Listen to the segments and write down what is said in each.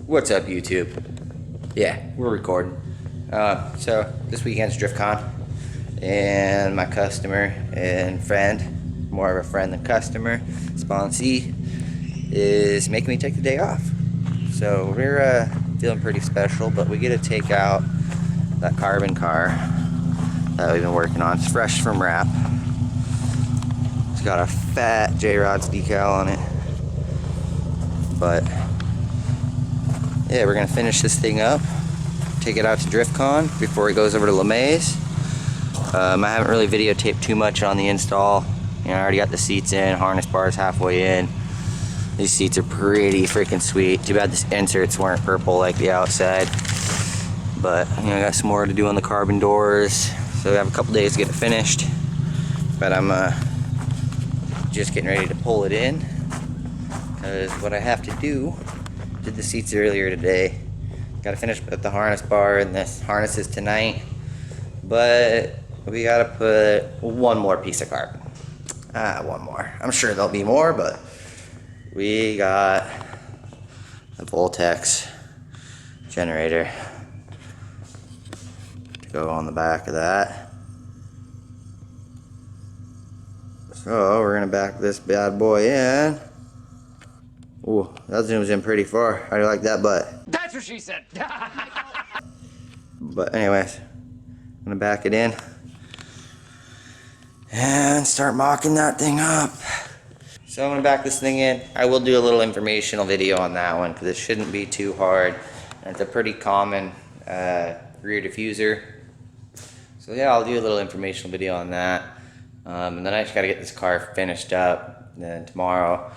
What's up, YouTube? Yeah, we're recording. So this weekend's driftcon, and my customer and friend, more of a friend than customer, sponsee, is making me take the day off. So we're feeling pretty special, but we get to take out that carbon car that we've been working on. It's fresh from wrap. It's got a fat J-Rods decal on it, but yeah, we're gonna finish this thing up, take it out to driftcon before it goes over to LeMay's. I haven't really videotaped too much on the install. You know, I already got the seats in, harness bars halfway in. These seats are pretty freaking sweet. Too bad the inserts weren't purple like the outside. But you know, I got some more to do on the carbon doors, so we have a couple days to get it finished. But I'm just getting ready to pull it in, because what I have to do, did the seats earlier today. Got to finish with the harness bar and the harnesses tonight, but we got to put one more piece of carbon. One more. I'm sure there'll be more, but we got the Voltex generator to go on the back of that. So we're gonna back this bad boy in. Ooh, that zooms in pretty far. How do you like that butt? That's what she said. But anyways, I'm gonna back it in and start mocking that thing up. So I'm gonna back this thing in. I will do a little informational video on that one because it shouldn't be too hard. And it's a pretty common rear diffuser. So yeah, I'll do a little informational video on that. And then I just gotta get this car finished up. And then tomorrow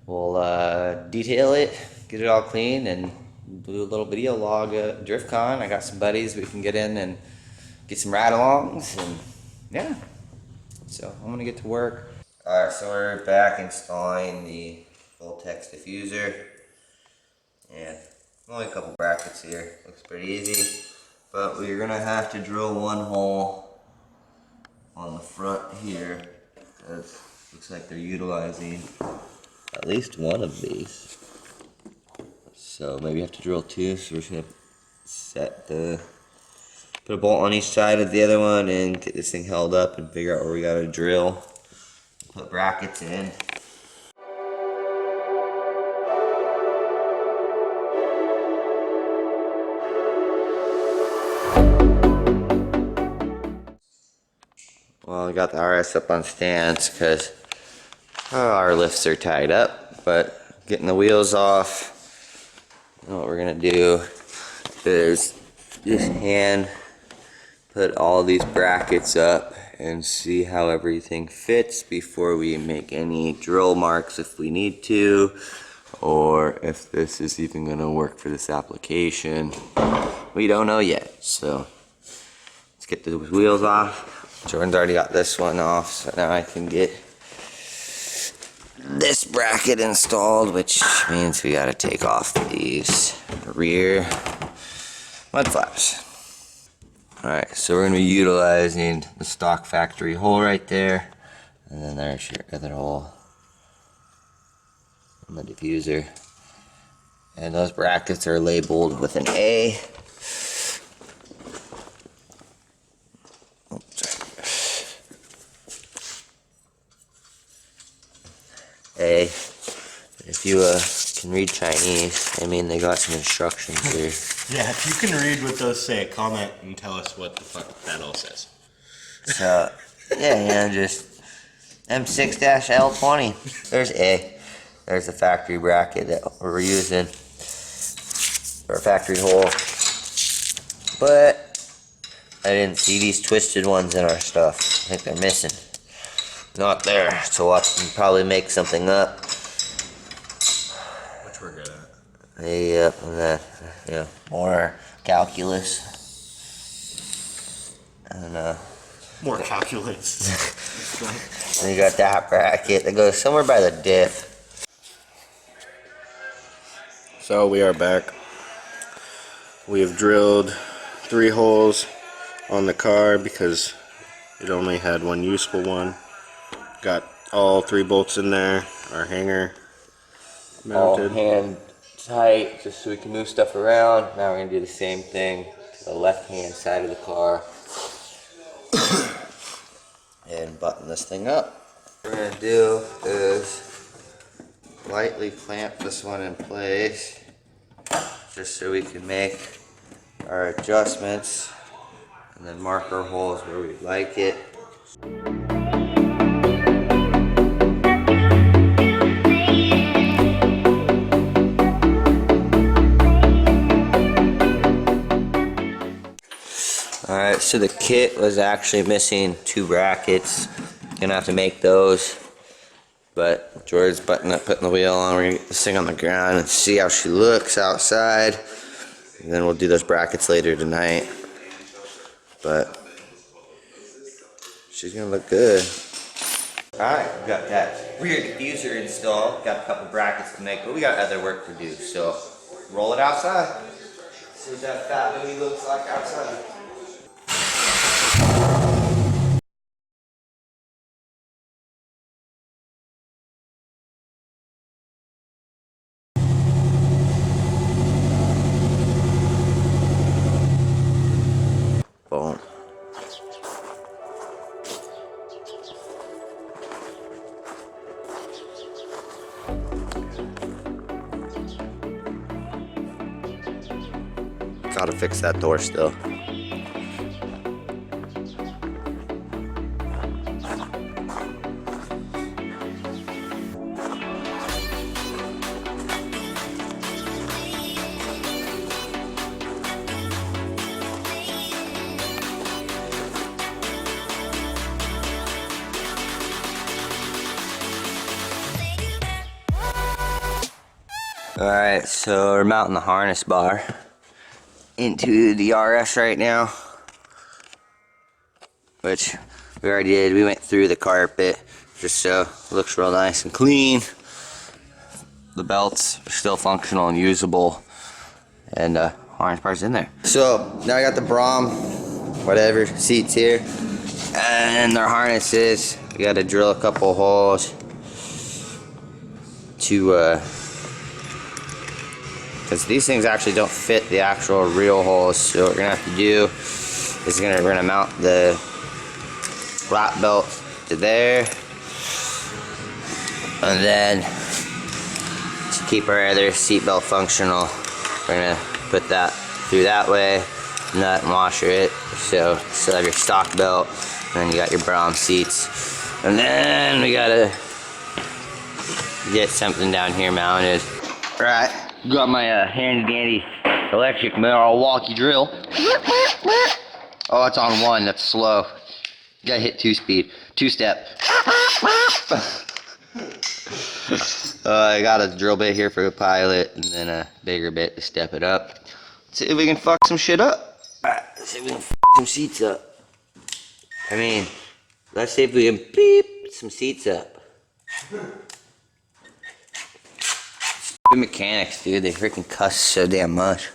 we'll detail it, get it all clean, and do a little video log at driftcon. I got some buddies we can get in and get some ride-alongs, and yeah. So I'm gonna get to work. Alright, so we're back installing the Voltex diffuser. And only a couple brackets here. Looks pretty easy. But we're gonna have to drill one hole on the front here, because it looks like they're utilizing at least one of these. So maybe you have to drill two, so we're just gonna put a bolt on each side of the other one and get this thing held up and figure out where we gotta drill. Put brackets in. Well, I got the RS up on stands because our lifts are tied up, but getting the wheels off, what we're gonna do is just hand put all these brackets up and see how everything fits before we make any drill marks if we need to, or if this is even gonna work for this application. We don't know yet, so let's get the wheels off. Jordan's already got this one off, so now I can get this bracket installed, which means we gotta take off these rear mud flaps. Alright, so we're gonna be utilizing the stock factory hole right there, and then there's your other hole on the diffuser. And those brackets are labeled with an A. A. If you can read Chinese, I mean, they got some instructions here. Yeah, if you can read what those say, comment and tell us what the fuck that all says. So, yeah, just M6-L20. There's A. There's the factory bracket that we're using, or factory hole. But I didn't see these twisted ones in our stuff. I think they're missing. Not there, so I can probably make something up. Which we're good at. Yep, and that, yeah, more calculus. And more calculus. then you got that bracket that goes somewhere by the diff. So we are back. We have drilled 3 holes on the car because it only had one useful one. Got all 3 bolts in there, our hanger mounted. All hand tight just so we can move stuff around. Now we're gonna do the same thing to the left-hand side of the car. And button this thing up. What we're gonna do is lightly clamp this one in place just so we can make our adjustments and then mark our holes where we like it. Alright, so the kit was actually missing 2 brackets. Gonna have to make those. But George's putting the wheel on. We're gonna get this thing on the ground and see how she looks outside. And then we'll do those brackets later tonight. But she's gonna look good. Alright, we got that rear diffuser installed. Got a couple brackets to make, but we got other work to do. So roll it outside. See what that fat baby looks like outside. Boom. Gotta fix that door still. Alright, so we're mounting the harness bar into the RS right now, which we already did. We went through the carpet just so it looks real nice and clean. The belts are still functional and usable, and harness bar's in there. So now I got the Brom, whatever, seats here, and their harnesses. We got to drill a couple holes to because these things actually don't fit the actual real holes. So what we're gonna have to do is we're gonna mount the lap belt to there, and then to keep our other seat belt functional, we're gonna put that through that way, nut and washer it. So still have your stock belt, and then you got your Brom seats, and then we gotta get something down here mounted. Right. Got my handy dandy electric Milwaukee drill. Oh, it's on 1, that's slow. You gotta hit 2-speed, 2-step. I got a drill bit here for a pilot, and then a bigger bit to step it up. Let's see if we can fuck some shit up. Alright, let's see if we can fuck some seats up. I mean, let's see if we can beep some seats up. Stupid mechanics, dude, they freaking cuss so damn much.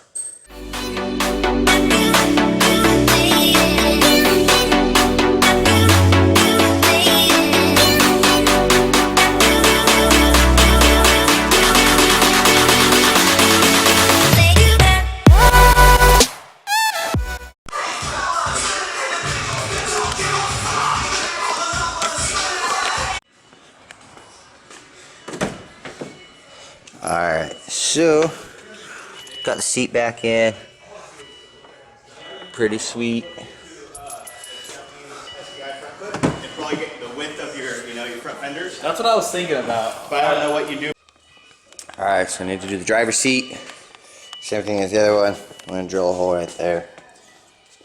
Alright, so got the seat back in. Pretty sweet. And probably get the width of your, your front fenders. That's what I was thinking about. But I don't know what you do. Alright, so I need to do the driver's seat. Same thing as the other one. I'm going to drill a hole right there.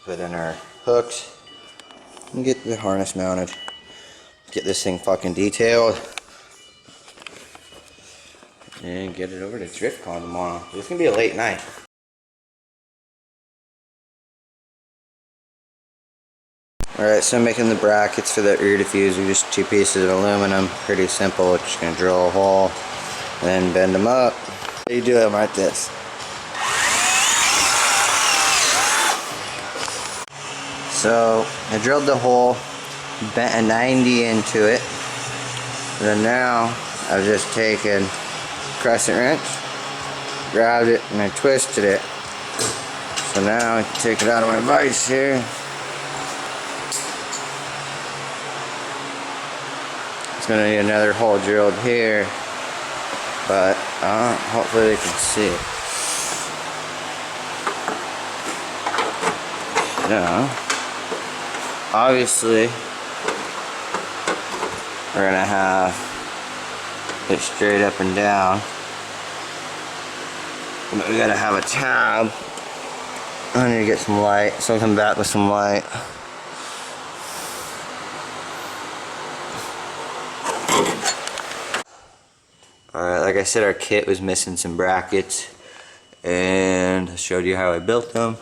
Put in our hooks. And get the harness mounted. Get this thing fucking detailed. And get it over to driftcon tomorrow. It's going to be a late night. Alright, so I'm making the brackets for the rear diffuser. Just 2 pieces of aluminum. Pretty simple. Just going to drill a hole. And then bend them up. You do them like this. So I drilled the hole, bent a 90 into it. And then now I've just taken crescent wrench, grabbed it and I twisted it. So now I can take it out of my vise here. It's gonna need another hole drilled here, but hopefully they can see it. Now, obviously, we're gonna have it straight up and down. But we gotta have a tab. I need to get some light, so I'll come back with some light. Alright, like I said, our kit was missing some brackets, and I showed you how I built them.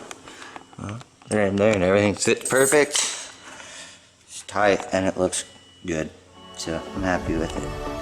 Well, they're in there and everything fits perfect. It's tight and it looks good, so I'm happy with it.